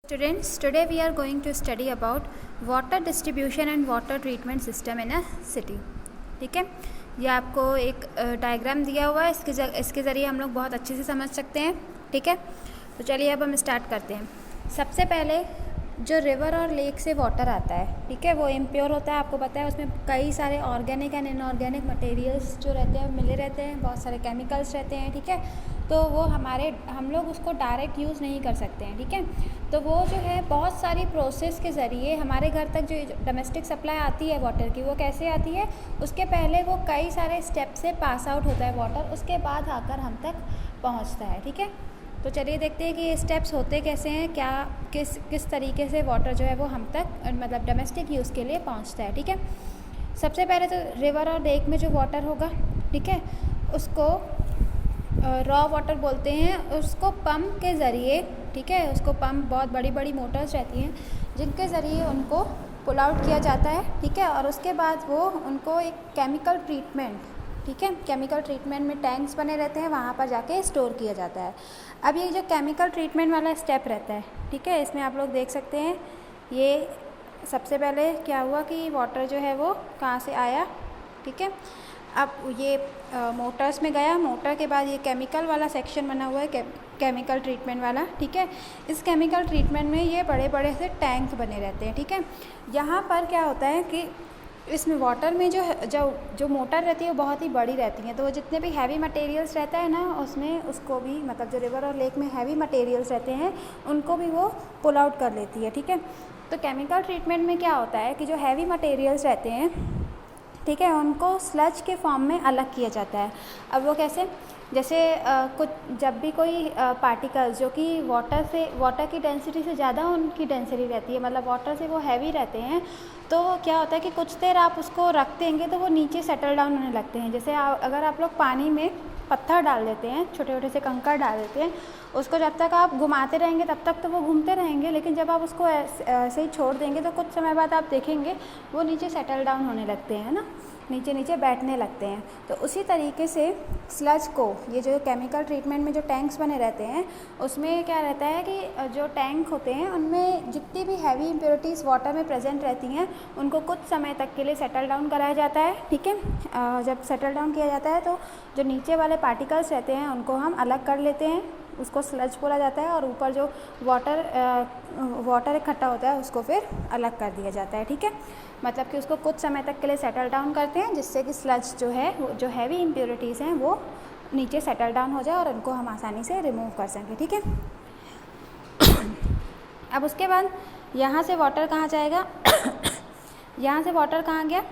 Students, today we are going to study about water distribution and water treatment system in a city. ठीक है, ये आपको एक diagram दिया हुआ है, इसके ज़रिए हम लोग बहुत अच्छे से समझ सकते हैं. ठीक है, तो चलिए अब हम स्टार्ट करते हैं. सबसे पहले जो रिवर और लेक से वाटर आता है, ठीक है, वो इम्प्योर होता है. आपको पता है उसमें कई सारे ऑर्गेनिक एंड इनऑर्गेनिक मटेरियल्स जो रहते हैं मिले रहते हैं, बहुत सारे केमिकल्स रहते हैं. ठीक है, तो वो हम लोग उसको डायरेक्ट यूज़ नहीं कर सकते हैं. ठीक है, तो वो जो है बहुत सारी प्रोसेस के ज़रिए हमारे घर तक जो डोमेस्टिक सप्लाई आती है वाटर की, वो कैसे आती है, उसके पहले वो कई सारे स्टेप से पास आउट होता है वाटर, उसके बाद आकर हम तक पहुंचता है. ठीक है, तो चलिए देखते हैं कि ये स्टेप्स होते कैसे हैं, क्या किस तरीके से वाटर जो है वो हम तक मतलब डोमेस्टिक यूज़ के लिए पहुंचता है. ठीक है, सबसे पहले तो रिवर और लेक में जो वाटर होगा, ठीक है, उसको रॉ वाटर बोलते हैं. उसको पंप के ज़रिए, ठीक है, उसको पंप बहुत बड़ी बड़ी मोटर्स रहती हैं जिनके ज़रिए उनको पुल आउट किया जाता है. ठीक है, और उसके बाद वो उनको एक केमिकल ट्रीटमेंट, ठीक है, केमिकल ट्रीटमेंट में टैंक्स बने रहते हैं, वहाँ पर जाके स्टोर किया जाता है. अब ये जो केमिकल ट्रीटमेंट वाला स्टेप रहता है, ठीक है, इसमें आप लोग देख सकते हैं ये सबसे पहले क्या हुआ कि वाटर जो है वो कहाँ से आया. ठीक है, अब ये मोटर्स में गया, मोटर के बाद ये केमिकल वाला सेक्शन बना हुआ है, केमिकल ट्रीटमेंट वाला. ठीक है, इस केमिकल ट्रीटमेंट में ये बड़े बड़े से टैंक बने रहते हैं. ठीक है, यहाँ पर क्या होता है कि इसमें वाटर में जो मोटर रहती है वो बहुत ही बड़ी रहती हैं, तो वो जितने भी हैवी मटेरियल्स रहता है ना उसमें उसको भी मतलब जो रिवर और लेक में हैवी मटेरियल्स रहते हैं उनको भी वो पुल आउट कर लेती है. ठीक है, तो केमिकल ट्रीटमेंट में क्या होता है कि जो हैवी मटेरियल्स रहते हैं, ठीक है, उनको स्लज के फॉर्म में अलग किया जाता है. अब वो कैसे, जैसे कुछ जब भी कोई पार्टिकल्स जो कि वाटर की डेंसिटी से ज़्यादा उनकी डेंसिटी रहती है, मतलब वाटर से वो हैवी रहते हैं, तो क्या होता है कि कुछ देर आप उसको रख देंगे तो वो नीचे सेटल डाउन होने लगते हैं. जैसे अगर आप लोग पानी में पत्थर डाल देते हैं, छोटे छोटे से कंकड़ डाल देते हैं, उसको जब तक आप घुमाते रहेंगे तब तक तो वो घूमते रहेंगे, लेकिन जब आप उसको ऐसे ही छोड़ देंगे तो कुछ समय बाद आप देखेंगे वो नीचे सेटल डाउन होने लगते हैं ना, नीचे नीचे बैठने लगते हैं. तो उसी तरीके से स्लज को, ये जो केमिकल ट्रीटमेंट में जो टैंक्स बने रहते हैं उसमें क्या रहता है कि जो टैंक होते हैं उनमें जितनी भी हैवी इम्प्योरिटीज़ वाटर में प्रेजेंट रहती हैं उनको कुछ समय तक के लिए सेटल डाउन कराया जाता है. ठीक है, जब सेटल डाउन किया जाता है तो जो नीचे वाले पार्टिकल्स रहते हैं उनको हम अलग कर लेते हैं, उसको स्लज बोला जाता है, और ऊपर जो वाटर इकट्ठा होता है उसको फिर अलग कर दिया जाता है. ठीक है, मतलब कि उसको कुछ समय तक के लिए सेटल डाउन करते हैं जिससे कि स्लज जो है, जो हैवी इम्प्योरिटीज़ हैं वो नीचे सेटल डाउन हो जाए और उनको हम आसानी से रिमूव कर सकें. ठीक है, अब उसके बाद यहाँ से वाटर कहाँ जाएगा यहाँ से वाटर कहाँ गया,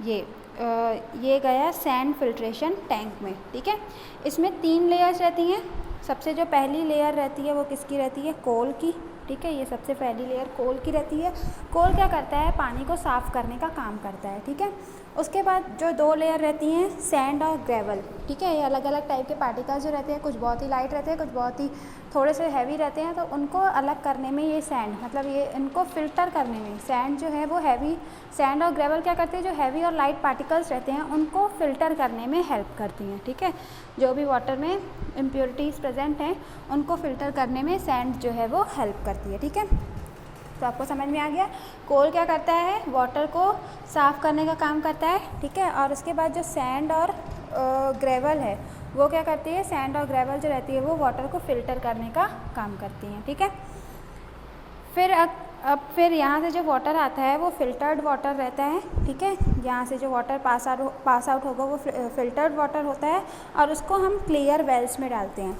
ये गया सैंड फिल्ट्रेशन टैंक में. ठीक है, इसमें 3 लेयर्स रहती हैं. सबसे जो पहली लेयर रहती है वो किसकी रहती है, कोल की. ठीक है, ये सबसे पहली लेयर कोल की रहती है. कोल क्या करता है, पानी को साफ़ करने का काम करता है. ठीक है, उसके बाद जो 2 लेयर रहती हैं सैंड और ग्रेवल. ठीक है, ये अलग अलग टाइप के पार्टिकल्स जो रहते हैं, कुछ बहुत ही लाइट रहते हैं, कुछ बहुत ही थोड़े से हैवी रहते हैं, तो उनको अलग करने में ये सैंड, मतलब ये इनको फ़िल्टर करने में सैंड जो है वो हैवी, सैंड और ग्रेवल क्या करते हैं, जो हैवी और लाइट पार्टिकल्स रहते हैं उनको फ़िल्टर करने में हेल्प करती हैं. ठीक है, जो भी वाटर में इम्प्योरिटीज़ प्रेजेंट हैं उनको फ़िल्टर करने में सैंड जो है वो हेल्प करती है. ठीक है, तो आपको समझ में आ गया. कोल क्या करता है, वाटर को साफ़ करने का काम करता है. ठीक है, और उसके बाद जो सैंड और ग्रेवल है वो क्या करती है, सैंड और ग्रेवल जो रहती है वो वाटर को फ़िल्टर करने का काम करती हैं. ठीक है, फिर फिर यहाँ से जो वाटर आता है वो फ़िल्टर्ड वाटर रहता है. ठीक है, यहाँ से जो वाटर पास आउट होगा वो फ़िल्टर्ड वाटर होता है और उसको हम क्लियर वेल्स में डालते हैं.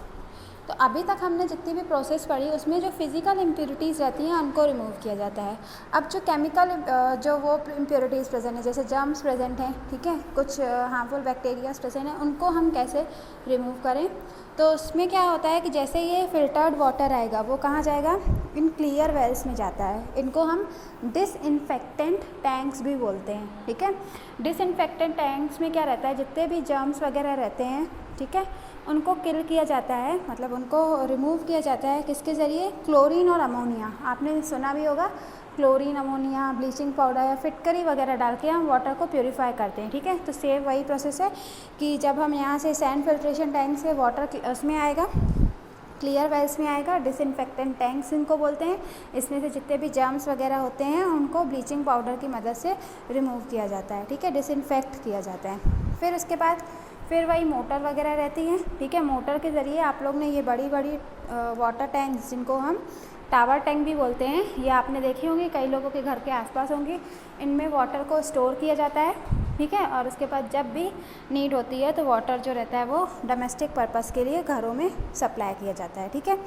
तो अभी तक हमने जितनी भी प्रोसेस पढ़ी उसमें जो फिज़िकल इम्प्योरिटीज़ रहती हैं उनको रिमूव किया जाता है. अब जो केमिकल जो वो इम्प्योरिटीज़ प्रेजेंट है, जैसे जर्म्स प्रेजेंट हैं, ठीक है, कुछ हार्मफुल बैक्टीरियाज प्रेजेंट हैं, उनको हम कैसे रिमूव करें. तो उसमें क्या होता है कि जैसे ये फ़िल्टर्ड वाटर आएगा वो कहाँ जाएगा, इन क्लियर वेल्स में जाता है. इनको हम डिसइंफेक्टेंट टैंक्स भी बोलते हैं. ठीक है, डिसइंफेक्टेंट टैंक्स में क्या रहता है, जितने भी जर्म्स वगैरह रहते हैं, ठीक है, उनको किल किया जाता है, मतलब उनको रिमूव किया जाता है किसके ज़रिए, क्लोरीन और अमोनिया. आपने सुना भी होगा, क्लोरीन, अमोनिया, ब्लीचिंग पाउडर या फिटकरी वगैरह डाल के हम वाटर को प्योरीफाई करते हैं. ठीक है, तो सेम वही प्रोसेस है कि जब हम यहाँ से सैंड फिल्ट्रेशन टैंक से वाटर उसमें आएगा, क्लियर वेल्स में आएगा। डिसइंफेक्टेंट टैंक्स इनको बोलते हैं। इसमें से जितने भी जर्म्स वगैरह होते हैं उनको ब्लीचिंग पाउडर की मदद से रिमूव किया जाता है, ठीक है, डिसइंफेक्ट किया जाता है। फिर उसके बाद फिर वही मोटर वगैरह रहती हैं, ठीक है। मोटर के ज़रिए आप लोग ने ये बड़ी बड़ी वाटर टैंक्स, जिनको हम टावर टैंक भी बोलते हैं, ये आपने देखी होंगी, कई लोगों के घर के आसपास होंगी। इनमें वाटर को स्टोर किया जाता है, ठीक है। और उसके बाद जब भी नीड होती है तो वाटर जो रहता है वो डोमेस्टिक पर्पस के लिए घरों में सप्लाई किया जाता है, ठीक है।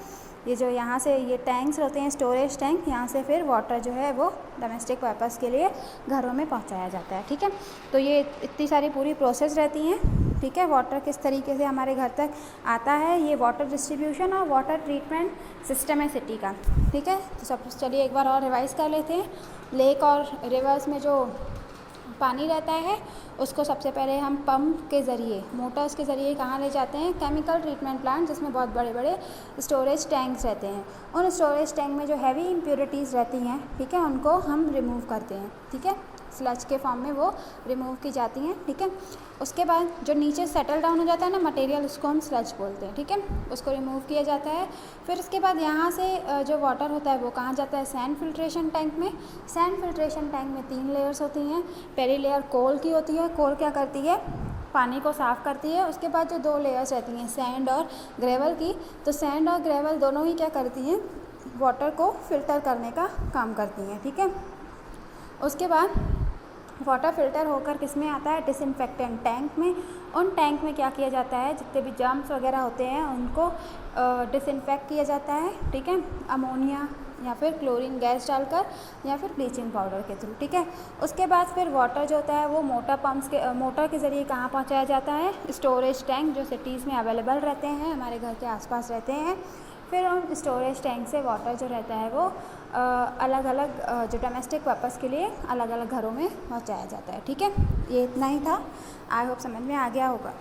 ये जो यहाँ से ये टैंक्स होते हैं, स्टोरेज टैंक, यहाँ से फिर वाटर जो है वो डोमेस्टिक पर्पस के लिए घरों में पहुँचाया जाता है, ठीक है। तो ये इतनी सारी पूरी प्रोसेस रहती हैं, ठीक है। वाटर किस तरीके से हमारे घर तक आता है, ये वाटर डिस्ट्रीब्यूशन और वाटर ट्रीटमेंट सिस्टम है सिटी का, ठीक है। तो सब चलिए एक बार और रिवाइज़ कर लेते हैं। लेक और रिवर्स में जो पानी रहता है उसको सबसे पहले हम पंप के ज़रिए, मोटर्स के ज़रिए कहाँ ले जाते हैं, केमिकल ट्रीटमेंट प्लांट, जिसमें बहुत बड़े बड़े स्टोरेज टैंक्स रहते हैं। उन स्टोरेज टैंक में जो हैवी इम्प्योरिटीज़ रहती हैं, ठीक है, उनको हम रिमूव करते हैं, ठीक है। स्लज के फॉर्म में वो रिमूव की जाती हैं, ठीक है। उसके बाद जो नीचे सेटल डाउन हो जाता है ना मटेरियल, उसको हम स्लज बोलते हैं, ठीक है। उसको रिमूव किया जाता है। फिर उसके बाद यहाँ से जो वाटर होता है वो कहाँ जाता है, सैंड फिल्ट्रेशन टैंक में। सैंड फिल्ट्रेशन टैंक में 3 लेयर्स होती हैं। पहली लेयर कोल की होती है। कोल क्या करती है, पानी को साफ़ करती है। उसके बाद जो 2 लेयर्स रहती हैं सैंड और ग्रेवल की, तो सैंड और ग्रेवल दोनों ही क्या करती हैं, वाटर को फिल्टर करने का काम करती हैं, ठीक है। उसके बाद वाटर फिल्टर होकर किस में आता है, डिसइंफेक्टेंट टैंक में। उन टैंक में क्या किया जाता है, जितने भी जर्म्स वगैरह होते हैं उनको डिसइंफेक्ट किया जाता है, ठीक है, अमोनिया या फिर क्लोरीन गैस डालकर या फिर ब्लीचिंग पाउडर के थ्रू, ठीक है। उसके बाद फिर वाटर जो होता है वो मोटर के ज़रिए कहाँ पहुँचाया जाता है, स्टोरेज टैंक जो सिटीज़ में अवेलेबल रहते हैं, हमारे घर के आसपास रहते हैं। फिर उन स्टोरेज टैंक से वाटर जो रहता है वो अलग अलग जो डोमेस्टिक पर्पस के लिए अलग अलग घरों में पहुँचाया जाता है, ठीक है। ये इतना ही था। आई होप समझ में आ गया होगा।